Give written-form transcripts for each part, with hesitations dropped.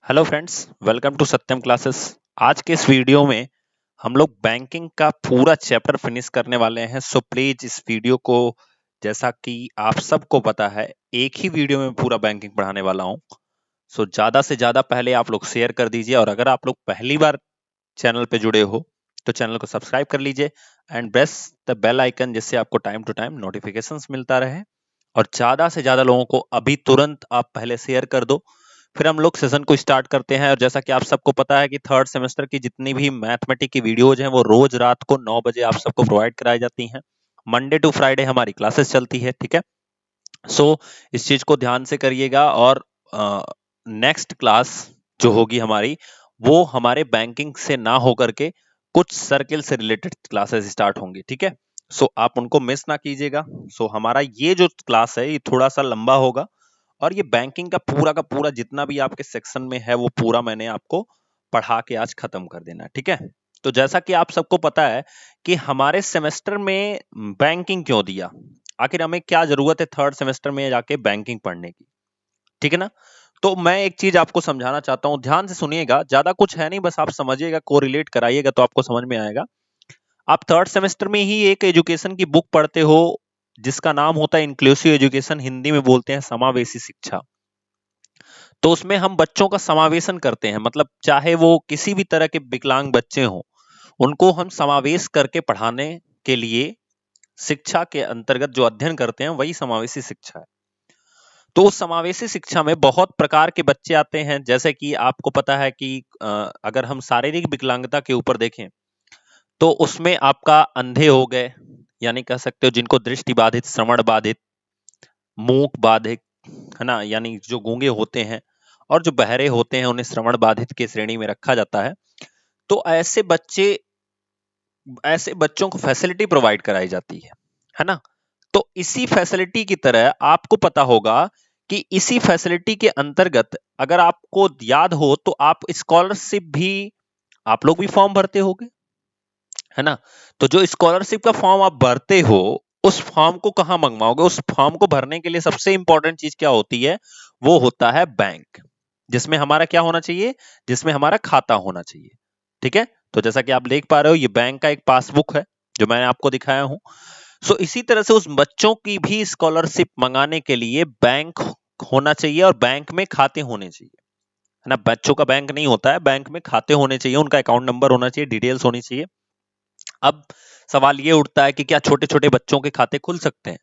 Hello friends, welcome to Satyam classes. आज के इस वीडियो में हम लोग बैंकिंग का पूरा चैप्टर फिनिश करने वाले हैं। सो प्लीज इस वीडियो को, जैसा कि आप सबको पता है, एक ही वीडियो में पूरा बैंकिंग पढ़ाने वाला हूं। सो ज्यादा से ज्यादा पहले आप लोग शेयर कर दीजिए, और अगर आप लोग पहली बार चैनल पे जुड़े हो तो चैनल को सब्सक्राइब कर लीजिए and press the bell icon, जिससे आपको टाइम टू टाइम नोटिफिकेशंस मिलता रहे। और ज्यादा से ज्यादा लोगों को अभी तुरंत आप पहले शेयर कर दो, फिर हम लोग सेशन को स्टार्ट करते हैं। और जैसा कि आप सबको पता है कि थर्ड सेमेस्टर की जितनी भी मैथमेटिक्स की वीडियोज हैं वो रोज रात को 9 बजे आप सबको प्रोवाइड कराई जाती हैं। मंडे टू फ्राइडे हमारी क्लासेस चलती है, ठीक है। सो इस चीज को ध्यान से करिएगा। और नेक्स्ट क्लास जो होगी हमारी, वो हमारे बैंकिंग से ना होकर के कुछ सर्किल से रिलेटेड क्लासेस स्टार्ट होंगी, ठीक है। सो आप उनको मिस ना कीजिएगा। सो हमारा ये जो क्लास है ये थोड़ा सा लंबा होगा, और ये बैंकिंग का पूरा जितना भी आपके सेक्शन में है वो पूरा मैंने आपको पढ़ा के आज खत्म कर देना है, ठीक है। तो जैसा कि आप सबको पता है कि हमारे सेमेस्टर में बैंकिंग क्यों दिया, आखिर हमें क्या जरूरत है थर्ड सेमेस्टर में जाके बैंकिंग पढ़ने की, ठीक है ना। तो मैं एक चीज आपको समझाना चाहता हूं, ध्यान से सुनिएगा। ज्यादा कुछ है नहीं, बस आप समझिएगा, कोरिलेट कराइएगा तो आपको समझ में आएगा। आप थर्ड सेमेस्टर में ही एक एजुकेशन की बुक पढ़ते हो जिसका नाम होता है इंक्लूसिव एजुकेशन, हिंदी में बोलते हैं समावेशी शिक्षा। तो उसमें हम बच्चों का समावेशन करते हैं, मतलब चाहे वो किसी भी तरह के विकलांग बच्चे हों, उनको हम समावेश करके पढ़ाने के लिए शिक्षा के अंतर्गत जो अध्ययन करते हैं वही समावेशी शिक्षा है। तो उस समावेशी शिक्षा में बहुत प्रकार के बच्चे आते हैं। जैसे कि आपको पता है कि अगर हम शारीरिक विकलांगता के ऊपर देखें तो उसमें आपका अंधे हो गए, यानी कह सकते हो जिनको दृष्टि बाधित, श्रवण बाधित, मूक बाधित, है ना, यानी जो गूंगे होते हैं, और जो बहरे होते हैं उन्हें श्रवण बाधित के श्रेणी में रखा जाता है। तो ऐसे बच्चों को फैसिलिटी प्रोवाइड कराई जाती है ना। तो इसी फैसिलिटी की तरह आपको पता होगा कि इसी फैसिलिटी के अंतर्गत अगर आपको याद हो तो आप स्कॉलरशिप भी, आप लोग भी फॉर्म भरते होगे, है ना। तो जो स्कॉलरशिप का फॉर्म आप भरते हो, उस फॉर्म को कहां मंगवाओगे? उस फॉर्म को भरने के लिए सबसे इंपॉर्टेंट चीज क्या होती है? वो होता है बैंक, जिसमें हमारा क्या होना चाहिए? जिसमें हमारा खाता होना चाहिए, ठीक है। तो जैसा कि आप देख पा रहे हो, ये बैंक का एक पासबुक है जो मैंने आपको दिखाया हूं। सो इसी तरह से उस बच्चों की भी स्कॉलरशिप मंगाने के लिए बैंक होना चाहिए, और बैंक में खाते होने चाहिए, है ना। बच्चों का बैंक नहीं होता है, बैंक में खाते होने चाहिए, उनका अकाउंट नंबर होना चाहिए, डिटेल्स होनी चाहिए। अब सवाल ये उठता है कि क्या छोटे छोटे बच्चों के खाते खुल सकते हैं?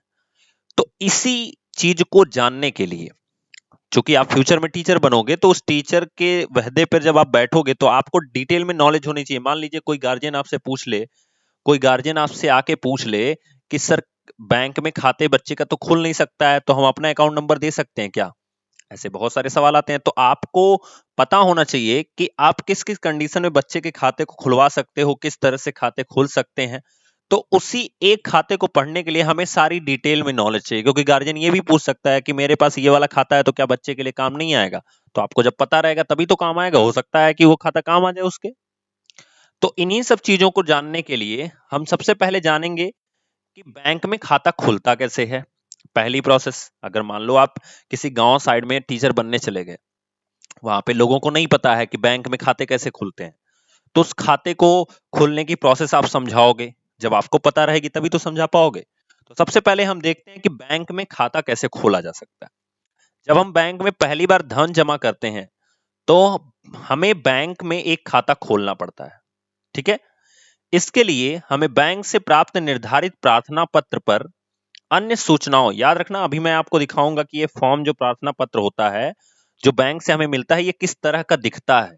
तो इसी चीज को जानने के लिए, चूंकि आप फ्यूचर में टीचर बनोगे, तो उस टीचर के वहदे पर जब आप बैठोगे तो आपको डिटेल में नॉलेज होनी चाहिए। मान लीजिए कोई गार्जियन आपसे पूछ ले, कोई गार्जियन आपसे आके पूछ ले कि सर, बैंक में खाते बच्चे का तो खुल नहीं सकता है, तो हम अपना अकाउंट नंबर दे सकते हैं क्या? ऐसे बहुत सारे सवाल आते हैं। तो आपको पता होना चाहिए कि आप किस किस कंडीशन में बच्चे के खाते को खुलवा सकते हो, किस तरह से खाते खुल सकते हैं। तो उसी एक खाते को पढ़ने के लिए हमें सारी डिटेल में नॉलेज चाहिए, क्योंकि गार्जियन ये भी पूछ सकता है कि मेरे पास ये वाला खाता है तो क्या बच्चे के लिए काम नहीं आएगा? तो आपको जब पता रहेगा तभी तो काम आएगा। हो सकता है कि वो खाता काम आ जाए उसके। तो इन्हीं सब चीजों को जानने के लिए हम सबसे पहले जानेंगे कि बैंक में खाता खुलता कैसे है। पहली प्रोसेस, अगर मान लो आप किसी गांव साइड में टीचर बनने चले गए, वहां पे लोगों को नहीं पता है कि बैंक में खाते कैसे खुलते हैं, तो उस खाते को खोलने की प्रोसेस आप समझाओगे। जब आपको पता रहेगी तभी तो समझा पाओगे। तो सबसे पहले हम देखते हैं कि बैंक में खाता कैसे खोला जा सकता है। जब हम बैंक में पहली बार धन जमा करते हैं तो हमें बैंक में एक खाता खोलना पड़ता है, ठीक है। इसके लिए हमें बैंक से प्राप्त निर्धारित प्रार्थना पत्र पर अन्य सूचनाओं, याद रखना, अभी मैं आपको दिखाऊंगा कि ये फॉर्म जो प्रार्थना पत्र होता है जो बैंक से हमें मिलता है, ये किस तरह का दिखता है,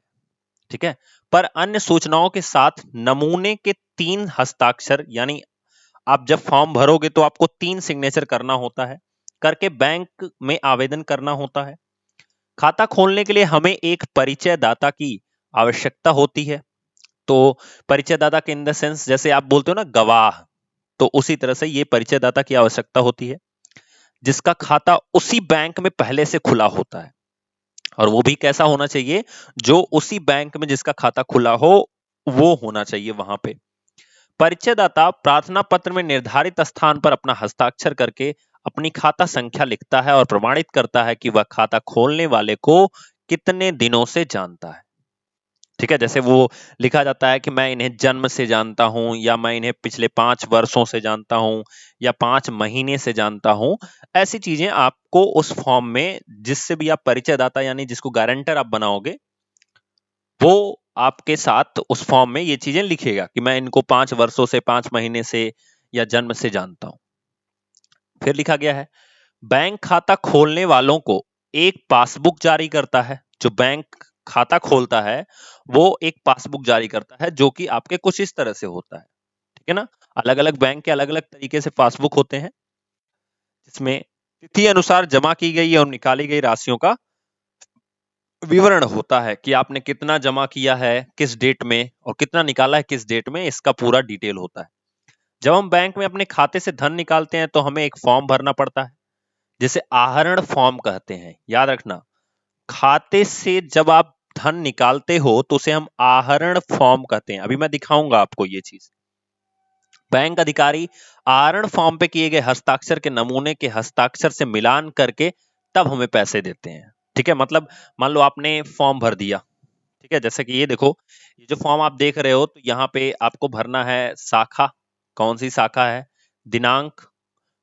ठीक है। पर अन्य सूचनाओं के साथ नमूने के 3 हस्ताक्षर, यानी आप जब फॉर्म भरोगे तो आपको 3 सिग्नेचर करना होता है, करके बैंक में आवेदन करना होता है। खाता खोलने के लिए हमें एक परिचय दाता की आवश्यकता होती है। तो परिचय दाता के इन द सेंस, जैसे आप बोलते हो ना गवाह, तो उसी तरह से ये परिचय दाता की आवश्यकता होती है, जिसका खाता उसी बैंक में पहले से खुला होता है। और वो भी कैसा होना चाहिए? जो उसी बैंक में जिसका खाता खुला हो वो होना चाहिए वहां पे। परिचयदाता प्रार्थना पत्र में निर्धारित स्थान पर अपना हस्ताक्षर करके अपनी खाता संख्या लिखता है और प्रमाणित करता है कि वह खाता खोलने वाले को कितने दिनों से जानता है। ठीक है, जैसे वो लिखा जाता है कि मैं इन्हें जन्म से जानता हूं, या मैं इन्हें पिछले 5 वर्षों से जानता हूं, या 5 महीने से जानता हूं। ऐसी चीजें आपको उस फॉर्म में, जिससे भी आप परिचयदाता यानी जिसको गारंटर आप बनाओगे, वो आपके साथ उस फॉर्म में ये चीजें लिखेगा कि मैं इनको 5 वर्षों से, 5 महीने से या जन्म से जानता हूं। फिर लिखा गया है, बैंक खाता खोलने वालों को एक पासबुक जारी करता है। जो बैंक खाता खोलता है वो एक पासबुक जारी करता है, जो कि आपके कुछ इस तरह से होता है। ठीक है ना, अलग अलग बैंक के अलग अलग तरीके से पासबुक होते हैं, जिसमें तिथि अनुसार जमा की गई और निकाली गई राशियों का विवरण होता है कि आपने कितना जमा किया है किस डेट में, और कितना निकाला है किस डेट में, इसका पूरा डिटेल होता है। जब हम बैंक में अपने खाते से धन निकालते हैं तो हमें एक फॉर्म भरना पड़ता है, जिसे आहरण फॉर्म कहते हैं। याद रखना, खाते से जब आप धन निकालते हो तो उसे हम आहरण फॉर्म कहते हैं। अभी मैं दिखाऊंगा आपको ये चीज। बैंक अधिकारी आहरण फॉर्म पे किए गए हस्ताक्षर के नमूने के हस्ताक्षर से मिलान करके तब हमें पैसे देते हैं। ठीक है, मतलब मान लो आपने फॉर्म भर दिया, ठीक है, जैसे कि ये देखो, ये जो फॉर्म आप देख रहे हो, तो यहाँ पे आपको भरना है शाखा, कौन सी शाखा है, दिनांक,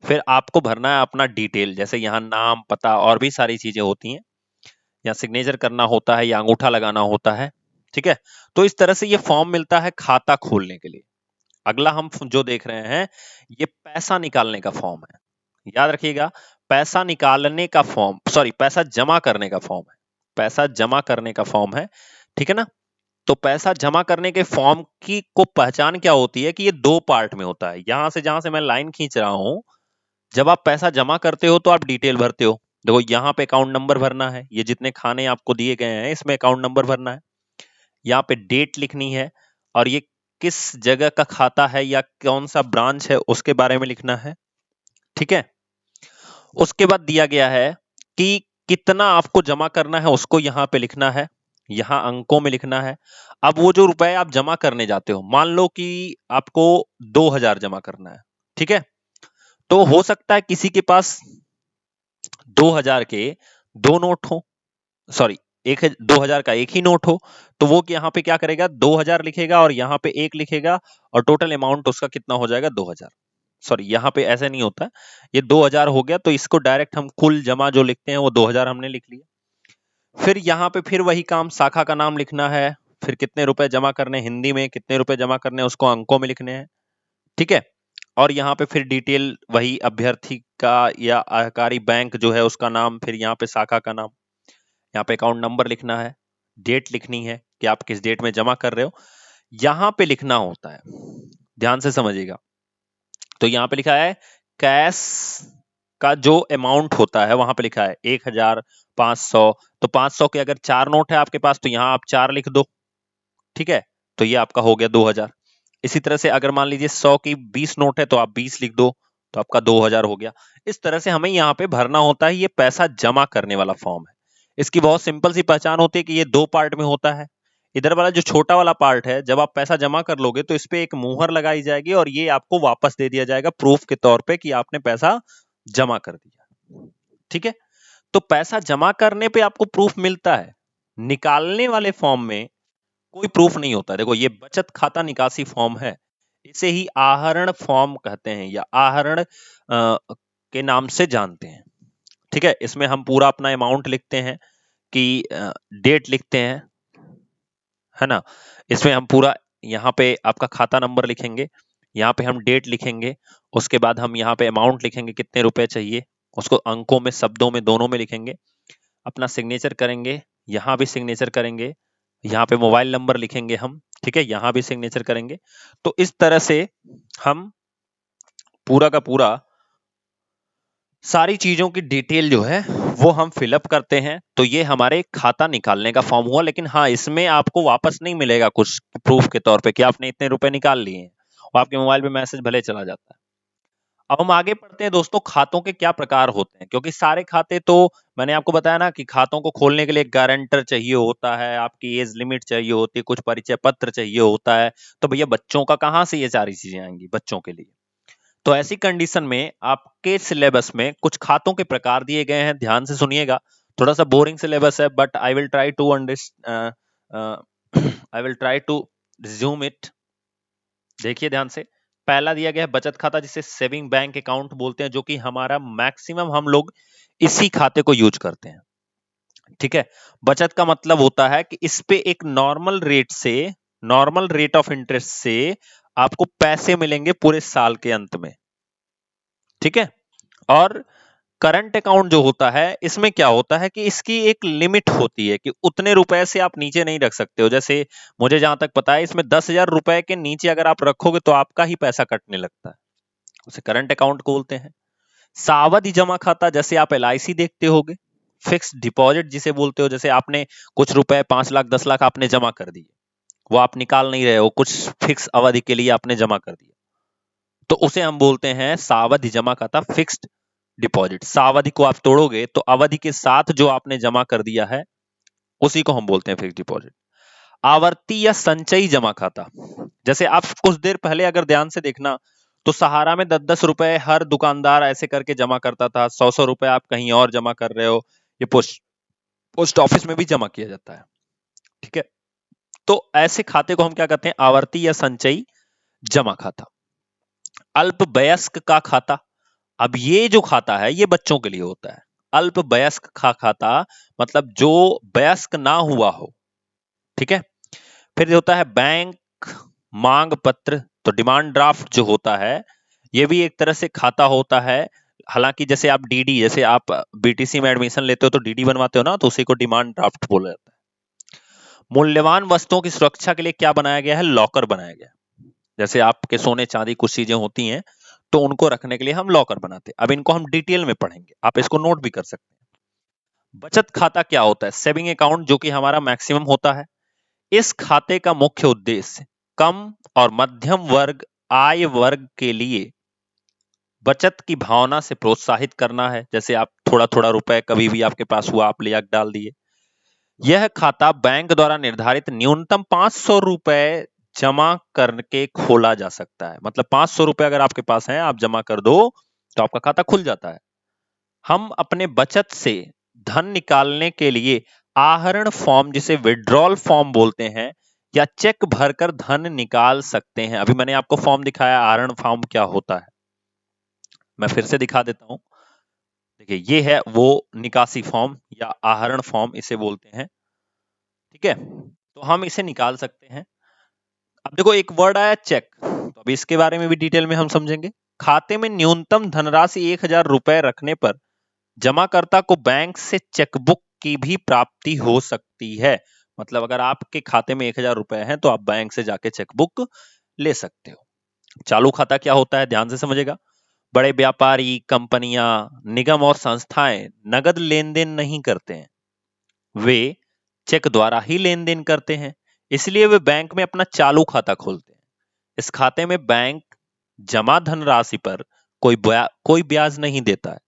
फिर आपको भरना है अपना डिटेल, जैसे यहाँ नाम, पता और भी सारी चीजें होती हैं, या सिग्नेचर करना होता है, या अंगूठा लगाना होता है। ठीक है, तो इस तरह से ये फॉर्म मिलता है खाता खोलने के लिए। अगला हम जो देख रहे हैं, ये पैसा निकालने का फॉर्म है। याद रखिएगा, पैसा निकालने का फॉर्म, सॉरी, पैसा जमा करने का फॉर्म है। पैसा जमा करने का फॉर्म है, ठीक है ना। तो पैसा जमा करने के फॉर्म की को पहचान क्या होती है कि ये 2 पार्ट में होता है। यहां से, जहां से मैं लाइन खींच रहा हूं, जब आप पैसा जमा करते हो तो आप डिटेल भरते हो। देखो यहाँ पे अकाउंट नंबर भरना है, ये जितने खाने आपको दिए गए हैं इसमें अकाउंट नंबर भरना है, यहाँ पे डेट लिखनी है, और ये किस जगह का खाता है या कौन सा ब्रांच है उसके बारे में लिखना है। ठीक है, उसके बाद दिया गया है कि कितना आपको जमा करना है, उसको यहाँ पे लिखना है, यहाँ अंकों में लिखना है। अब वो जो रुपए आप जमा करने जाते हो, मान लो कि आपको 2000 जमा करना है, ठीक है, तो हो सकता है किसी के पास 2000 के 2 नोट हो, सॉरी, 2000 का एक ही नोट हो, तो वो यहाँ पे क्या करेगा, 2000 लिखेगा और यहाँ पे एक लिखेगा, और टोटल अमाउंट उसका कितना हो जाएगा, 2000। सॉरी, यहाँ पे ऐसे नहीं होता, ये 2000 हो गया, तो इसको डायरेक्ट हम कुल जमा जो लिखते हैं वो 2000 हमने लिख लिया। फिर यहाँ पे फिर वही काम, शाखा का नाम लिखना है, फिर कितने रुपए जमा करने, हिंदी में कितने रुपए जमा करने उसको अंकों में लिखने हैं। ठीक है, और यहाँ पे फिर डिटेल वही अभ्यर्थी का या आयकारी बैंक जो है उसका नाम, फिर यहाँ पे शाखा का नाम, यहाँ पे अकाउंट नंबर लिखना है, डेट लिखनी है कि आप किस डेट में जमा कर रहे हो, यहाँ पे लिखना होता है। ध्यान से समझिएगा, तो यहाँ पे लिखा है कैश का जो अमाउंट होता है, वहां पे लिखा है 1000, 500, तो 500 के अगर 4 नोट है आपके पास तो यहाँ आप 4 लिख दो। ठीक है, तो ये आपका हो गया 2000। इसी तरह से अगर मान लीजिए 100 की 20 नोट है तो आप 20 लिख दो, तो आपका 2000 हो गया। इस तरह से हमें यहाँ पे भरना होता है, ये पैसा जमा करने वाला फॉर्म है। इसकी बहुत सिंपल सी पहचान होती है कि ये 2 पार्ट में होता है। इधर वाला जो छोटा वाला पार्ट है, जब आप पैसा जमा कर लोगे तो इस पे एक मुहर लगाई जाएगी और ये आपको वापस दे दिया जाएगा प्रूफ के तौर पे कि आपने पैसा जमा कर दिया। ठीक है, तो पैसा जमा करने पे आपको प्रूफ मिलता है, निकालने वाले फॉर्म में कोई प्रूफ नहीं होता। देखो ये बचत खाता निकासी फॉर्म है, इसे ही आहरण फॉर्म कहते हैं या आहरण के नाम से जानते हैं। ठीक है, इसमें हम पूरा अपना अमाउंट लिखते हैं कि डेट लिखते हैं, है ना। इसमें हम पूरा, यहाँ पे आपका खाता नंबर लिखेंगे, यहाँ पे हम डेट लिखेंगे, उसके बाद हम यहाँ पे अमाउंट लिखेंगे कितने रुपए चाहिए, उसको अंकों में, शब्दों में, दोनों में लिखेंगे, अपना सिग्नेचर करेंगे, यहाँ भी सिग्नेचर करेंगे, यहाँ पे मोबाइल नंबर लिखेंगे हम, ठीक है, यहाँ भी सिग्नेचर करेंगे। तो इस तरह से हम पूरा का पूरा सारी चीजों की डिटेल जो है वो हम फिलअप करते हैं। तो ये हमारे खाता निकालने का फॉर्म हुआ, लेकिन हाँ, इसमें आपको वापस नहीं मिलेगा कुछ प्रूफ के तौर पे कि आपने इतने रुपए निकाल लिए हैं, और आपके मोबाइल पे मैसेज भले चला जाता है। अब हम आगे बढ़ते हैं दोस्तों, खातों के क्या प्रकार होते हैं, क्योंकि सारे खाते तो मैंने आपको बताया ना कि खातों को खोलने के लिए गारंटर चाहिए होता है, आपकी एज लिमिट चाहिए होती है, कुछ परिचय पत्र चाहिए होता है। तो भैया बच्चों का कहाँ से ये सारी चीजें आएंगी बच्चों के लिए। तो ऐसी कंडीशन में आपके सिलेबस में कुछ खातों के प्रकार दिए गए हैं, ध्यान से सुनिएगा। थोड़ा सा बोरिंग सिलेबस है, but I will try to resume it. देखिए ध्यान से, पहला दिया गया है बचत खाता, जिसे सेविंग बैंक अकाउंट बोलते हैं, जो कि हमारा मैक्सिमम हम लोग इसी खाते को यूज करते हैं। ठीक है, बचत का मतलब होता है कि इस पे एक नॉर्मल रेट ऑफ इंटरेस्ट से आपको पैसे मिलेंगे पूरे साल के अंत में। ठीक है, और करंट अकाउंट जो होता है, इसमें क्या होता है कि इसकी एक लिमिट होती है कि उतने रुपए से आप नीचे नहीं रख सकते हो। जैसे मुझे जहां तक पता है, इसमें 10,000 रुपए के नीचे अगर आप रखोगे तो आपका ही पैसा कटने लगता है, उसे करंट अकाउंट बोलते हैं। सावधि जमा खाता, जैसे आप LIC देखते होगे। फिक्स डिपॉजिट जिसे बोलते हो, जैसे आपने कुछ रुपए 5 लाख 10 लाख आपने जमा कर दिए, वो आप निकाल नहीं रहे हो, कुछ फिक्स अवधि के लिए आपने जमा कर दिया, तो उसे हम बोलते हैं सावधि जमा खाता, फिक्स्ड डिपॉजिट। सावधि को आप तोड़ोगे तो अवधि के साथ जो आपने जमा कर दिया है उसी को हम बोलते हैं फिक्स्ड डिपॉजिट। आवर्ती या संचयी जमा खाता, जैसे आप कुछ देर पहले अगर ध्यान से देखना तो सहारा में 10-10 रुपए हर दुकानदार ऐसे करके जमा करता था, 100-100 रुपए आप कहीं और जमा कर रहे हो, ये पोस्ट ऑफिस में भी जमा किया जाता है। ठीक है, तो ऐसे खाते को हम क्या कहते हैं, आवर्ती या संचयी जमा खाता। अल्पवयस्क का खाता, अब ये जो खाता है ये बच्चों के लिए होता है। अल्पवयस्क का खाता मतलब जो वयस्क ना हुआ हो। ठीक है, फिर होता है बैंक मांग पत्र, तो डिमांड ड्राफ्ट जो होता है ये भी एक तरह से खाता होता है। हालांकि जैसे आप DD, जैसे आप BTC में एडमिशन लेते हो तो DD बनवाते हो ना, तो उसी को डिमांड ड्राफ्ट बोला जाता है। मूल्यवान वस्तुओं की सुरक्षा के लिए क्या बनाया गया है, लॉकर बनाया गया। जैसे आपके सोने चांदी कुछ चीजें होती हैं तो उनको रखने के लिए हम लॉकर बनाते हैं। अब इनको हम डिटेल में पढ़ेंगे, आप इसको नोट भी कर सकते हैं। बचत खाता क्या होता है, सेविंग अकाउंट, जो कि हमारा मैक्सिमम होता है। इस खाते का मुख्य उद्देश्य कम और मध्यम वर्ग आय वर्ग के लिए बचत की भावना से प्रोत्साहित करना है। जैसे आप थोड़ा थोड़ा रुपए कभी भी आपके पास हुआ आप ले डाल दिए। यह खाता बैंक द्वारा निर्धारित न्यूनतम 500 रुपए जमा करके खोला जा सकता है। मतलब 500 रुपए अगर आपके पास है, आप जमा कर दो तो आपका खाता खुल जाता है। हम अपने बचत से धन निकालने के लिए आहरण फॉर्म, जिसे विड्रॉल फॉर्म बोलते हैं, या चेक भरकर धन निकाल सकते हैं। अभी मैंने आपको फॉर्म दिखाया, आहरण फॉर्म क्या होता है, मैं फिर से दिखा देता हूं। देखिए, ये है वो निकासी फॉर्म या आहरण फॉर्म इसे बोलते हैं। ठीक है, तो हम इसे निकाल सकते हैं। अब देखो एक वर्ड आया चेक, तो अभी इसके बारे में भी डिटेल में हम समझेंगे। खाते में न्यूनतम धनराशि 1,000 रुपए रखने पर जमाकर्ता को बैंक से चेकबुक की भी प्राप्ति हो सकती है। मतलब अगर आपके खाते में 1,000 रुपए हैं तो आप बैंक से जाके चेकबुक ले सकते हो। चालू खाता क्या होता है, ध्यान से समझेगा। बड़े व्यापारी, कंपनियां, निगम और संस्थाएं नगद लेन देन नहीं करते हैं, वे चेक द्वारा ही लेन देन करते हैं, इसलिए वे बैंक में अपना चालू खाता खोलते हैं। इस खाते में बैंक जमा धनराशि पर कोई ब्याज नहीं देता है,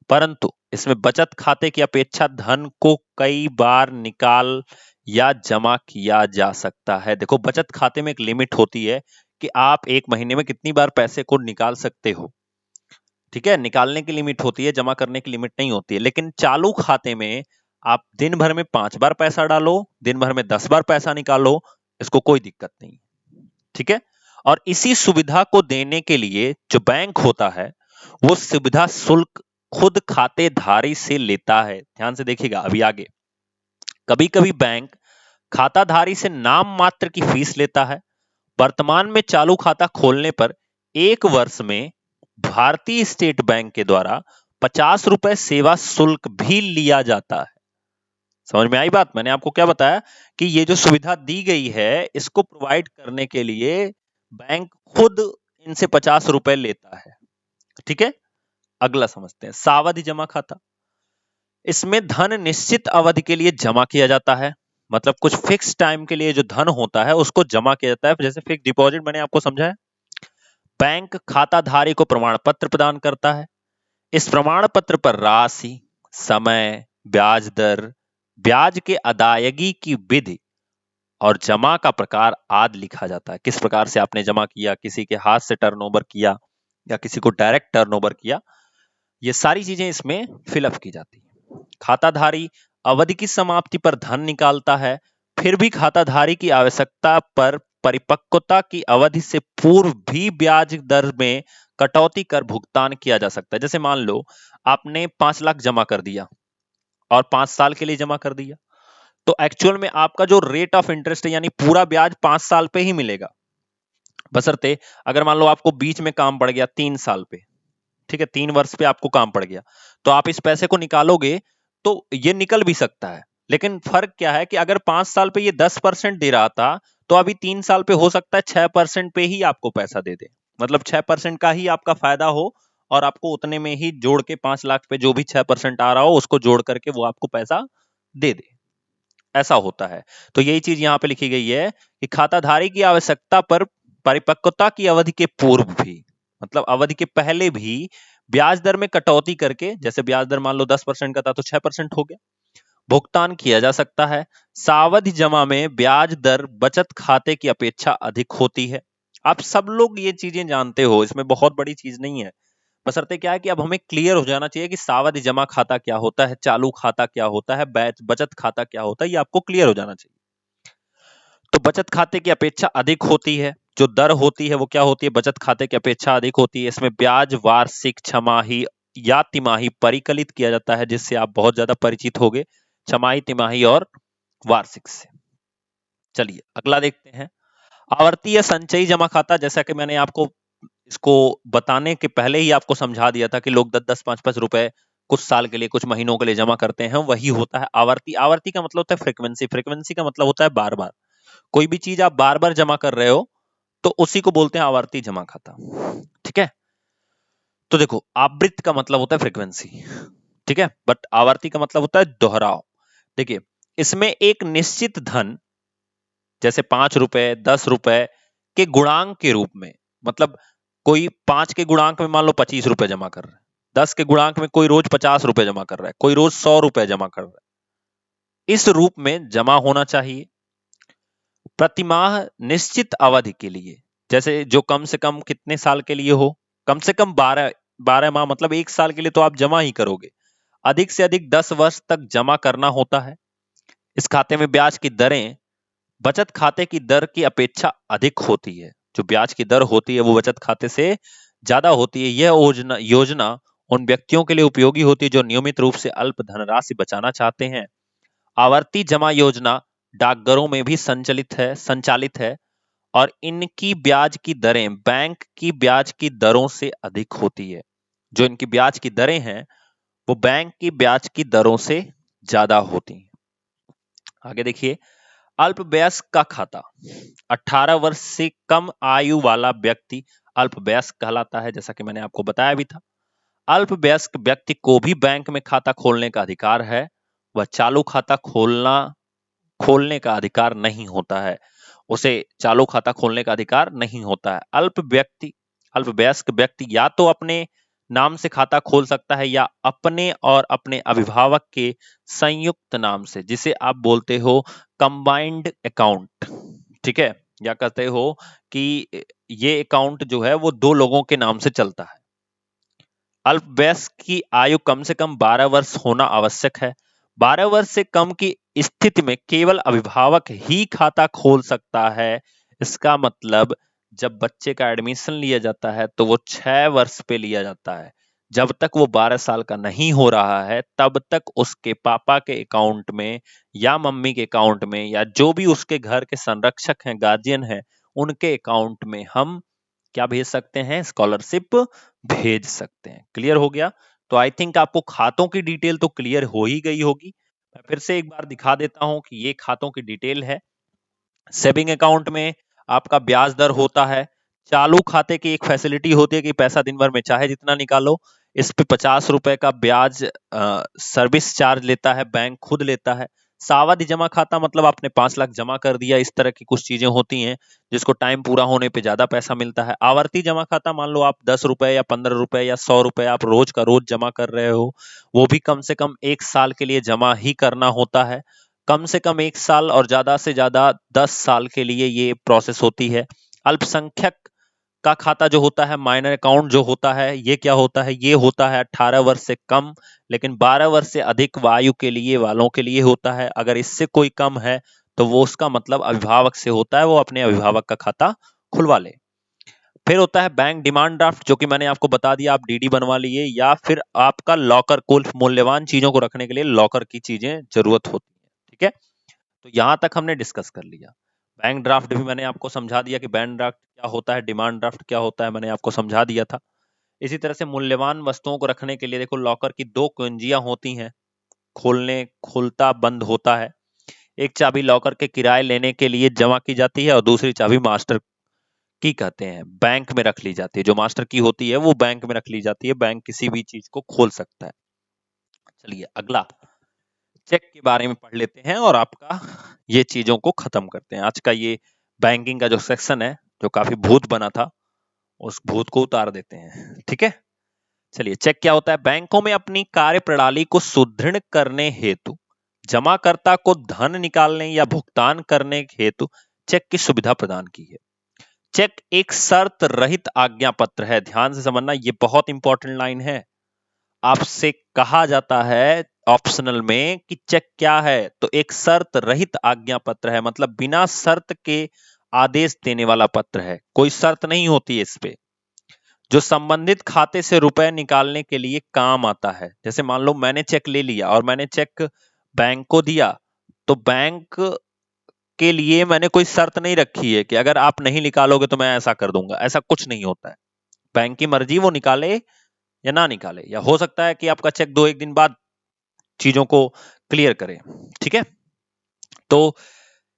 परंतु इसमें बचत खाते की अपेक्षा धन को कई बार निकाल या जमा किया जा सकता है। देखो, बचत खाते में एक लिमिट होती है कि आप एक महीने में कितनी बार पैसे को निकाल सकते हो। ठीक है, निकालने की लिमिट होती है, जमा करने की लिमिट नहीं होती है। लेकिन चालू खाते में आप दिन भर में 5 बार पैसा डालो, दिन भर में 10 बार पैसा निकालो, इसको कोई दिक्कत नहीं। ठीक है, और इसी सुविधा को देने के लिए जो बैंक होता है वो सुविधा शुल्क खुद खाते धारी से लेता है। ध्यान से देखिएगा अभी आगे, कभी कभी बैंक खाताधारी से नाम मात्र की फीस लेता है। वर्तमान में चालू खाता खोलने पर 1 वर्ष में भारतीय स्टेट बैंक के द्वारा 50 रुपए सेवा शुल्क भी लिया जाता है। समझ में आई बात, मैंने आपको क्या बताया कि ये जो सुविधा दी गई है इसको प्रोवाइड करने के लिए बैंक खुद इनसे 50 रुपए लेता है। ठीक है, अगला समझते हैं सावधि जमा खाता। इसमें धन निश्चित अवधि के लिए जमा किया जाता है। मतलब कुछ फिक्स टाइम के लिए जो धन होता है उसको जमा किया जाता है। जैसे फिक्स डिपॉजिट मैंने आपको समझाया। बैंक खाताधारी को प्रमाण पत्र प्रदान करता है। इस प्रमाण पत्र पर राशि, समय, ब्याज दर, ब्याज के अदायगी की विधि और जमा का प्रकार आदि लिखा जाता है। किस प्रकार से आपने जमा किया, किसी के हाथ से टर्नओवर किया या किसी को डायरेक्ट टर्नओवर किया, ये सारी चीजें इसमें फिलअप की जाती है। खाताधारी अवधि की समाप्ति पर धन निकालता है, फिर भी खाताधारी की आवश्यकता पर परिपक्वता की अवधि से पूर्व भी ब्याज दर में कटौती कर भुगतान किया जा सकता है। जैसे मान लो आपने 5 लाख जमा कर दिया और 5 साल के लिए जमा कर दिया, तो एक्चुअल में आपका जो रेट ऑफ इंटरेस्ट है यानी पूरा ब्याज 5 साल पे ही मिलेगा, बशर्ते अगर मान लो आपको बीच में काम पड़ गया 3 साल पे, ठीक है, 3 वर्ष पे आपको काम पड़ गया, तो आप इस पैसे को निकालोगे तो ये निकल भी सकता है, लेकिन फर्क क्या है कि अगर 5 साल पे ये 10% दे रहा था, तो अभी 3 साल पे हो सकता है 6% पे ही आपको पैसा दे दे, मतलब 6% का ही आपका फायदा हो और आपको उतने में ही जोड़ के 5 लाख पे जो भी 6% आ रहा हो उसको जोड़ करके वो आपको पैसा दे दे, ऐसा होता है। तो यही चीज यहां पे लिखी गई है कि खाताधारी की आवश्यकता पर परिपक्वता की अवधि के पूर्व भी, मतलब अवधि के पहले भी ब्याज दर में कटौती करके, जैसे ब्याज दर मान लो 10% का था तो 6% हो गया, भुगतान किया जा सकता है। सावधि जमा में ब्याज दर बचत खाते की अपेक्षा अधिक होती है। आप सब लोग ये चीजें जानते हो, इसमें बहुत बड़ी चीज नहीं है, बशर्ते क्या है कि अब हमें क्लियर हो जाना चाहिए कि सावधि जमा खाता क्या होता है, चालू खाता क्या होता है, बचत खाता क्या होता है, ये आपको क्लियर हो जाना चाहिए। तो बचत खाते की अपेक्षा अधिक होती है, जो दर होती है वो क्या होती है, बचत खाते की अपेक्षा अधिक होती है। इसमें ब्याज वार्षिक, छमाही या तिमाही परिकलित किया जाता है, जिससे आप बहुत ज्यादा परिचित होंगे, छमाही, तिमाही और वार्षिक से। चलिए अगला देखते हैं, आवर्ती या संचयी जमा खाता। जैसा कि मैंने आपको इसको बताने के पहले ही आपको समझा दिया था कि लोग 10-10, 5-5 रुपए कुछ साल के लिए, कुछ महीनों के लिए जमा करते हैं, वही होता है आवर्ती। आवर्ती का मतलब होता है फ्रीक्वेंसी, फ्रीक्वेंसी का मतलब होता है बार बार, कोई भी चीज आप बार बार जमा कर रहे हो तो उसी को बोलते हैं आवर्ती जमा खाता, ठीक है। तो देखो, आवृत्त का मतलब होता है फ्रीक्वेंसी, ठीक है, बट आवर्ती का मतलब होता है दोहराव। देखिए, इसमें एक निश्चित धन, जैसे 5 रुपए, 10 रुपए के गुणांक के रूप में, मतलब कोई 5 के गुणांक में मान लो 25 रुपए जमा कर रहा है, 10 के गुणांक में कोई रोज 50 रुपए जमा कर रहा है, कोई रोज 100 रुपए जमा कर रहा है, इस रूप में जमा होना चाहिए प्रतिमाह निश्चित अवधि के लिए। जैसे जो कम से कम कितने साल के लिए हो, कम से कम 12 माह, मतलब 1 साल के लिए तो आप जमा ही करोगे, अधिक से अधिक 10 वर्ष तक जमा करना होता है। इस खाते में ब्याज की दरें बचत खाते की दर की अपेक्षा अधिक होती है, जो ब्याज की दर होती है वो बचत खाते से ज्यादा होती है। यह योजना उन व्यक्तियों के लिए उपयोगी होती है जो नियमित रूप से अल्प धनराशि बचाना चाहते हैं। आवर्ती जमा योजना डाकघरों में भी संचालित है और इनकी ब्याज की दरें बैंक की ब्याज की दरों से अधिक होती है। जो इनकी ब्याज की दरें हैं वो बैंक की ब्याज की दरों से ज्यादा होती हैं। आगे देखिए, अल्पवयस्क का खाता। 18 वर्ष से कम आयु वाला व्यक्ति अल्पवयस्क कहलाता है, जैसा कि मैंने आपको बताया भी था। अल्पवयस्क व्यक्ति को भी बैंक में खाता खोलने का अधिकार है, वह चालू खाता खोलने का अधिकार नहीं होता है, उसे चालू खाता खोलने का अधिकार नहीं होता है। अल्पवयस्क व्यक्ति या तो अपने नाम से खाता खोल सकता है या अपने और अपने अभिभावक के संयुक्त नाम से, जिसे आप बोलते हो कंबाइंड अकाउंट, ठीक है, या कहते हो कि ये अकाउंट जो है वो 2 लोगों के नाम से चलता है। अल्पवयस्क की आयु कम से कम 12 वर्ष होना आवश्यक है। 12 वर्ष से कम की स्थिति में केवल अभिभावक ही खाता खोल सकता है। इसका मतलब जब बच्चे का एडमिशन लिया जाता है तो वो 6 वर्ष पे लिया जाता है, जब तक वो 12 साल का नहीं हो रहा है तब तक उसके पापा के अकाउंट में या मम्मी के अकाउंट में या जो भी उसके घर के संरक्षक हैं, गार्जियन हैं, उनके अकाउंट में हम क्या भेज सकते हैं, स्कॉलरशिप भेज सकते हैं। क्लियर हो गया? तो आई थिंक आपको खातों की डिटेल तो क्लियर हो ही गई होगी। मैं फिर से एक बार दिखा देता हूं कि ये खातों की डिटेल है। सेविंग अकाउंट में आपका ब्याज दर होता है। चालू खाते की एक फैसिलिटी होती है कि पैसा दिन भर में चाहे जितना निकालो। इस पे 50 रुपए का ब्याज सर्विस चार्ज लेता है, बैंक खुद लेता है। सावधि जमा खाता मतलब आपने 5 लाख जमा कर दिया, इस तरह की कुछ चीजें होती हैं जिसको टाइम पूरा होने पे ज्यादा पैसा मिलता है। आवर्ती जमा खाता मान लो आप 10 रुपए या 15 रुपए या 100 रुपए आप रोज का रोज जमा कर रहे हो, वो भी कम से कम 1 साल के लिए जमा ही करना होता है। कम से कम 1 साल और ज्यादा से ज्यादा 10 साल के लिए ये प्रोसेस होती है। अल्पसंख्यक का खाता जो होता है, माइनर अकाउंट जो होता है, ये क्या होता है, ये होता है 18 वर्ष से कम लेकिन 12 वर्ष से अधिक आयु के लिए वालों के लिए होता है। अगर इससे कोई कम है तो वो उसका मतलब अभिभावक से होता है, वो अपने अभिभावक का खाता खुलवा ले। फिर होता है बैंक डिमांड ड्राफ्ट, जो कि मैंने आपको बता दिया, आप डीडी बनवा लिए, या फिर आपका लॉकर, कुल मूल्यवान चीजों को रखने के लिए लॉकर की चीजें जरूरत होती है। ठीक है, तो यहां तक हमने डिस्कस कर लिया। बैंक ड्राफ्ट भी मैंने आपको समझा दिया कि बैंक ड्राफ्ट क्या होता है, डिमांड ड्राफ्ट क्या होता है, मैंने आपको समझा दिया था। इसी तरह से मूल्यवान वस्तुओं को रखने के लिए देखो, लॉकर की दो कुंजियां होती हैं, खोलने खुलता बंद होता है। एक चाबी लॉकर के किराए लेने के लिए जमा की जाती है और दूसरी चाबी मास्टर की कहते हैं, बैंक में रख ली जाती है। जो मास्टर की होती है वो बैंक में रख ली जाती है, बैंक किसी भी चीज को खोल सकता है। चलिए अगला चेक के बारे में पढ़ लेते हैं और आपका ये चीजों को खत्म करते हैं। आज का ये बैंकिंग का जो सेक्शन है, जो काफी भूत बना था, उस भूत को उतार देते हैं। ठीक है, चलिए चेक क्या होता है। बैंकों में अपनी कार्य प्रणाली को सुदृढ़ करने हेतु जमाकर्ता को धन निकालने या भुगतान करने हेतु चेक की सुविधा प्रदान की है। चेक एक शर्त रहित आज्ञा पत्र है। ध्यान से समझना, ये बहुत इंपॉर्टेंट लाइन है। आपसे कहा जाता है ऑप्शनल में कि चेक क्या है, तो एक शर्त रहित आज्ञा पत्र है, मतलब बिना शर्त के आदेश देने वाला पत्र है। कोई शर्त नहीं होती इस पे, जो संबंधित खाते से रुपए निकालने के लिए काम आता है। जैसे मान लो मैंने चेक ले लिया और मैंने चेक बैंक को दिया, तो बैंक के लिए मैंने कोई शर्त नहीं रखी है कि अगर आप नहीं निकालोगे तो मैं ऐसा कर दूंगा, ऐसा कुछ नहीं होता है। बैंक की मर्जी, वो निकाले या ना निकाले, या हो सकता है कि आपका चेक 2-1 दिन बाद चीजों को क्लियर करे। ठीक है, तो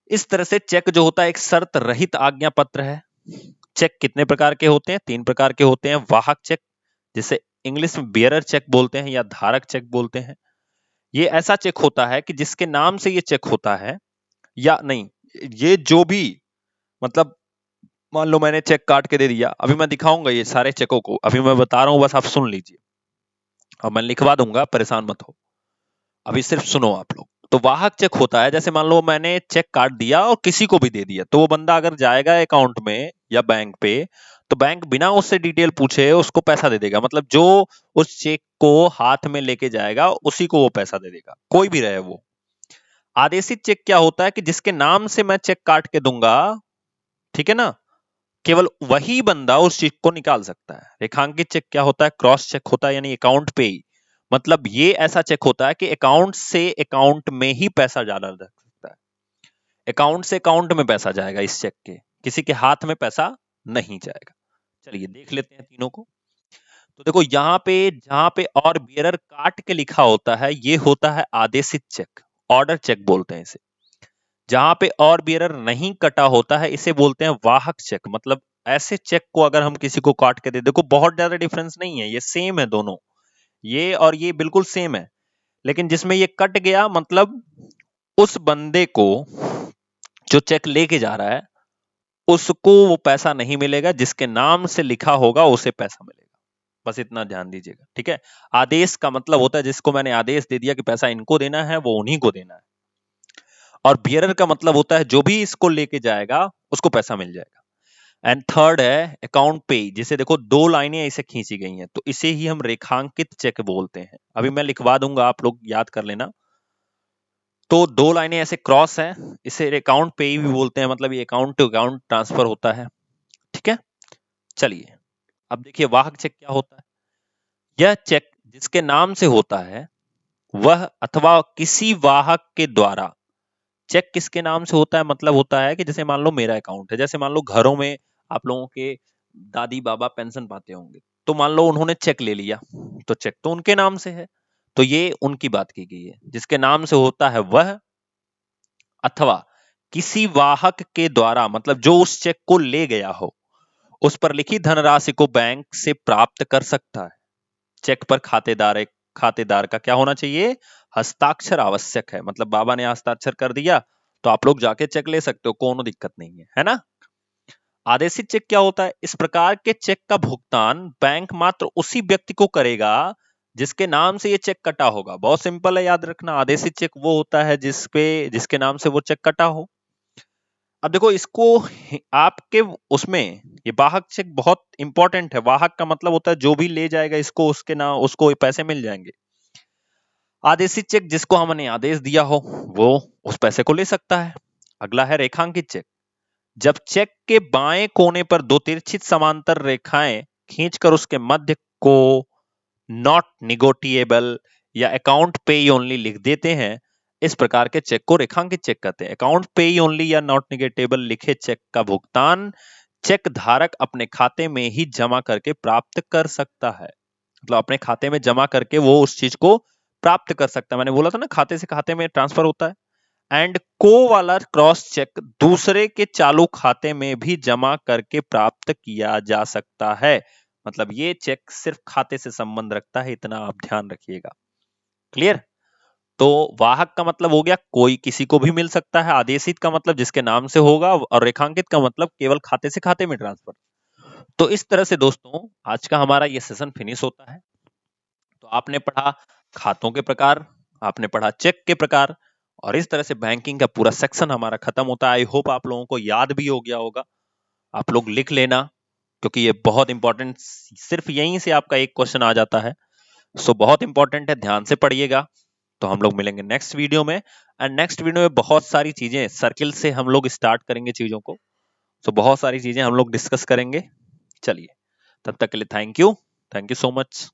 इस तरह से चेक जो होता है एक शर्त रहित आज्ञा पत्र है। चेक कितने प्रकार के होते हैं? 3 प्रकार के होते हैं। वाहक चेक, जिसे इंग्लिश में बियरर चेक बोलते हैं या धारक चेक बोलते हैं। ये ऐसा चेक होता है कि जिसके नाम से ये चेक होता है, या नहीं, ये जो भी, मतलब मान लो मैंने चेक काट के दे दिया, अभी मैं दिखाऊंगा ये सारे चेकों को, अभी मैं बता रहा हूं, बस आप सुन लीजिए और मैं लिखवा दूंगा, परेशान मत हो, अभी सिर्फ सुनो आप लोग। तो वाहक चेक होता है, जैसे मान लो मैंने चेक काट दिया और किसी को भी दे दिया, तो वो बंदा अगर जाएगा अकाउंट में या बैंक पे, तो बैंक बिना उससे डिटेल पूछे उसको पैसा दे देगा। मतलब जो उस चेक को हाथ में लेके जाएगा उसी को वो पैसा दे देगा, कोई भी रहे वो। आदेशित चेक क्या होता है कि जिसके नाम से मैं चेक काट के दूंगा, ठीक है ना, केवल वही बंदा उस चेक को निकाल सकता है। रेखांकित चेक क्या होता है? क्रॉस चेक होता है, यानी अकाउंट पे ही, मतलब ये ऐसा चेक होता है कि अकाउंट से अकाउंट में ही पैसा ज्यादा रख सकता है। अकाउंट से अकाउंट में पैसा जाएगा इस चेक के, किसी के हाथ में पैसा नहीं जाएगा। चलिए देख लेते हैं तीनों को। तो देखो यहाँ पे जहां पे और बियरर काट के लिखा होता है, ये होता है आदेशित चेक, ऑर्डर चेक बोलते हैं इसे। जहां पे और बियरर नहीं कटा होता है, इसे बोलते हैं वाहक चेक। मतलब ऐसे चेक को अगर हम किसी को काट के दे, देखो बहुत ज्यादा डिफरेंस नहीं है, ये सेम है दोनों, ये और ये बिल्कुल सेम है, लेकिन जिसमें ये कट गया, मतलब उस बंदे को जो चेक लेके जा रहा है उसको वो पैसा नहीं मिलेगा, जिसके नाम से लिखा होगा उसे पैसा मिलेगा। बस इतना ध्यान दीजिएगा। ठीक है, आदेश का मतलब होता है जिसको मैंने आदेश दे दिया कि पैसा इनको देना है, वो उन्हीं को देना है। और बियरर का मतलब होता है जो भी इसको लेके जाएगा उसको पैसा मिल जाएगा। एंड थर्ड है अकाउंट पे, जिसे देखो 2 लाइनें इसे खींची गई हैं, तो इसे ही हम रेखांकित चेक बोलते हैं। अभी मैं लिखवा दूंगा, आप लोग याद कर लेना। तो 2 लाइनें ऐसे क्रॉस है, इसे अकाउंट पे भी बोलते हैं, मतलब ये अकाउंट टू अकाउंट ट्रांसफर होता है। ठीक है, चलिए अब देखिए वाहक चेक क्या होता है। यह चेक जिसके नाम से होता है वह अथवा किसी वाहक के द्वारा, चेक किसके नाम से होता है, मतलब होता है कि जैसे मान लो मेरा अकाउंट है, जैसे मान लो घरों में आप लोगों के दादी बाबा पेंशन पाते होंगे, तो मान लो उन्होंने चेक ले लिया, तो चेक तो उनके नाम से है, तो ये उनकी बात की गई है। जिसके नाम से होता है वह अथवा किसी वाहक के द्वारा, मतलब जो उस चेक को ले गया हो, उस पर लिखी धनराशि को बैंक से प्राप्त कर सकता है। चेक पर खातेदार का क्या होना चाहिए? हस्ताक्षर आवश्यक है। मतलब बाबा ने हस्ताक्षर कर दिया तो आप लोग जाके चेक ले सकते हो, कोनो दिक्कत नहीं है ना। आदेशित चेक क्या होता है? इस प्रकार के चेक का भुगतान बैंक मात्र उसी व्यक्ति को करेगा जिसके नाम से ये चेक कटा होगा। बहुत सिंपल है, याद रखना। आदेशित चेक वो होता है जिसके नाम से वो चेक कटा हो। अब देखो इसको आपके उसमें ये वाहक चेक बहुत इंपॉर्टेंट है। वाहक का मतलब होता है जो भी ले जाएगा इसको उसके ना उसको पैसे मिल जाएंगे। आदेशित चेक जिसको हमने आदेश दिया हो वो उस पैसे को ले सकता है। अगला है रेखांकित चेक। जब चेक के बाएं कोने पर दो तिरछित समांतर रेखाएं खींचकर उसके मध्य को नॉट निगोटिएबल या अकाउंट पे ओनली लिख देते हैं, इस प्रकार के चेक को रेखांकित चेक कहते हैं। अकाउंट पे ओनली या नॉट निगेटेबल लिखे चेक का भुगतान चेक धारक अपने खाते में ही जमा करके प्राप्त कर सकता है। मतलब अपने खाते में जमा करके वो उस चीज को प्राप्त कर सकता है। मैंने बोला था ना खाते से खाते में ट्रांसफर होता है। एंड को वाला क्रॉस चेक दूसरे के चालू खाते में भी जमा करके प्राप्त किया जा सकता है। मतलब ये चेक सिर्फ खाते से संबंध रखता है, इतना आप ध्यान रखिएगा। क्लियर? तो वाहक का मतलब हो गया कोई किसी को भी मिल सकता है, आदेशित का मतलब जिसके नाम से होगा, और रेखांकित का मतलब केवल खाते से खाते में ट्रांसफर। तो इस तरह से दोस्तों आज का हमारा ये सेशन फिनिश होता है। तो आपने पढ़ा खातों के प्रकार, आपने पढ़ा चेक के प्रकार, और इस तरह से बैंकिंग का पूरा सेक्शन हमारा खत्म होता है। आई होप आप लोगों को याद भी हो गया होगा। आप लोग लिख लेना क्योंकि ये बहुत इंपॉर्टेंट, सिर्फ यहीं से आपका एक क्वेश्चन आ जाता है। सो बहुत इंपॉर्टेंट है, ध्यान से पढ़िएगा। तो हम लोग मिलेंगे नेक्स्ट वीडियो में। एंड नेक्स्ट वीडियो में बहुत सारी चीजें सर्किल से हम लोग स्टार्ट करेंगे चीजों को। सो बहुत सारी चीजें हम लोग डिस्कस करेंगे। चलिए, तब तक के लिए थैंक यू सो मच।